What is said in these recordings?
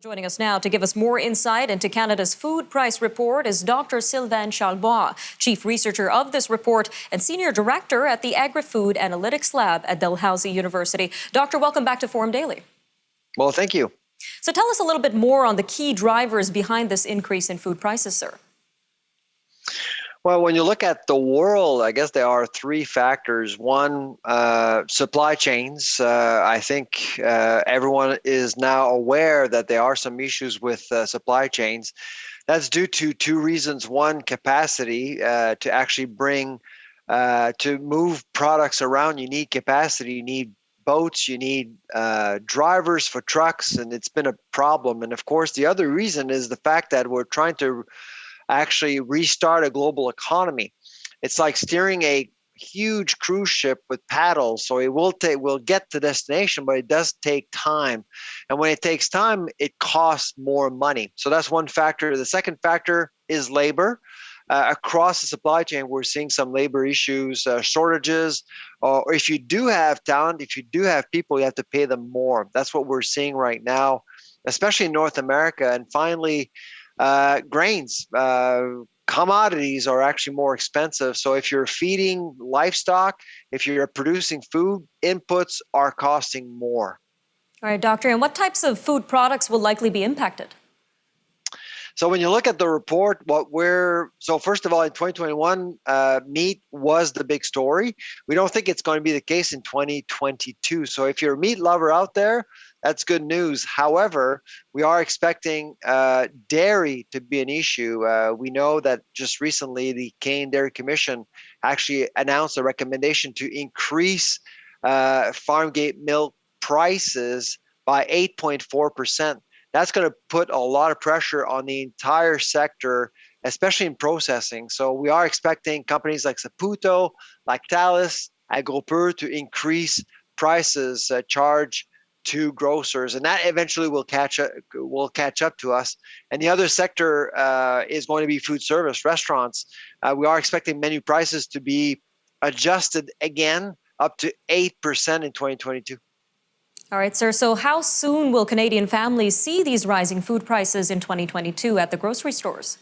Joining us now to give us more insight into Canada's food price report is Dr. Sylvain Charlebois, chief researcher of this report and senior director at the Agri-Food Analytics Lab at Dalhousie University. Doctor, welcome back to Forum Daily. Well, thank you. So tell us a little bit more on the key drivers behind this increase in food prices, sir. Well, when you look at the world, I guess there are three factors. One, supply chains. I think everyone is now aware that there are some issues with supply chains. That's due to two reasons. One, capacity to actually to move products around. You need capacity. You need boats. You need drivers for trucks, and it's been a problem. And of course, the other reason is the fact that we're trying to actually restart a global economy. It's like steering a huge cruise ship with paddles. So we'll get to destination, but it does take time. And when it takes time, it costs more money. So that's one factor. The second factor is labor. Across the supply chain, we're seeing some labor issues, shortages, or if you do have talent, if you do have people, you have to pay them more. That's what we're seeing right now, especially in North America. And finally, grains, commodities are actually more expensive. So if you're feeding livestock, if you're producing food, inputs are costing more. All right, doctor, and what types of food products will likely be impacted? So when you look at the report, first of all, in 2021, meat was the big story. We don't think it's going to be the case in 2022. So if you're a meat lover out there, that's good news. However, we are expecting dairy to be an issue. We know that just recently the Canadian Dairy Commission actually announced a recommendation to increase farm gate milk prices by 8.4%. That's going to put a lot of pressure on the entire sector, especially in processing. So we are expecting companies like Saputo, Lactalis, Agri-Food to increase prices charged to grocers, and that eventually will catch up to us. And the other sector is going to be food service, restaurants. We are expecting menu prices to be adjusted again up to 8% in 2022. All right, sir. So how soon will Canadian families see these rising food prices in 2022 at the grocery stores?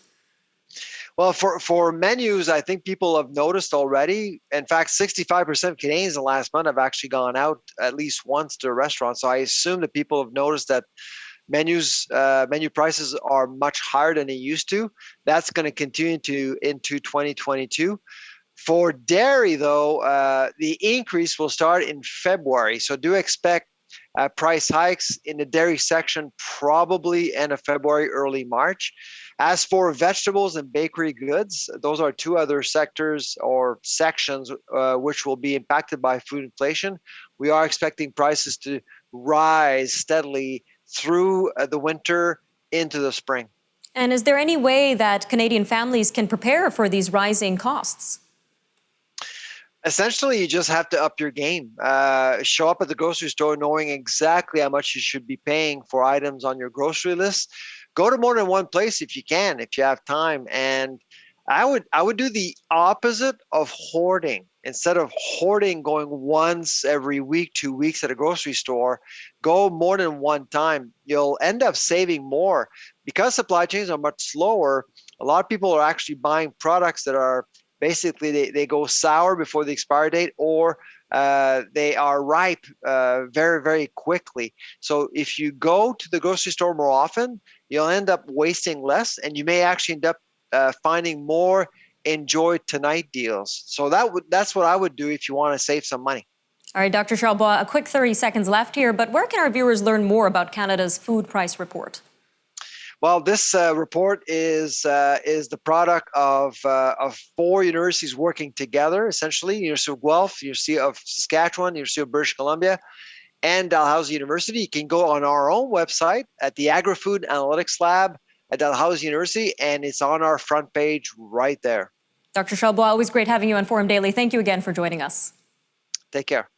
Well, for menus, I think people have noticed already. In fact, 65% of Canadians in the last month have actually gone out at least once to a restaurant. So I assume that people have noticed that menu prices are much higher than they used to. That's going to continue into 2022. For dairy, though, the increase will start in February. So do expect price hikes in the dairy section, probably end of February, early March. As for vegetables and bakery goods, those are two other sectors or sections which will be impacted by food inflation. We are expecting prices to rise steadily through the winter into the spring. And is there any way that Canadian families can prepare for these rising costs? Essentially, you just have to up your game. Show up at the grocery store knowing exactly how much you should be paying for items on your grocery list. Go to more than one place if you can, if you have time. And I would do the opposite of hoarding. Instead of hoarding, going once every week, 2 weeks at a grocery store, go more than one time. You'll end up saving more. Because supply chains are much slower, a lot of people are actually buying products that are basically, they go sour before the expiry date, or they are ripe very, very quickly. So if you go to the grocery store more often, you'll end up wasting less, and you may actually end up finding more enjoy tonight deals. So that's what I would do if you want to save some money. All right, Dr. Charlebois, a quick 30 seconds left here, but where can our viewers learn more about Canada's food price report? Well, this report is the product of 4 universities working together, essentially. University of Guelph, University of Saskatchewan, University of British Columbia, and Dalhousie University. You can go on our own website at the Agri-Food Analytics Lab at Dalhousie University, and it's on our front page right there. Dr. Charlebois, always great having you on Forum Daily. Thank you again for joining us. Take care.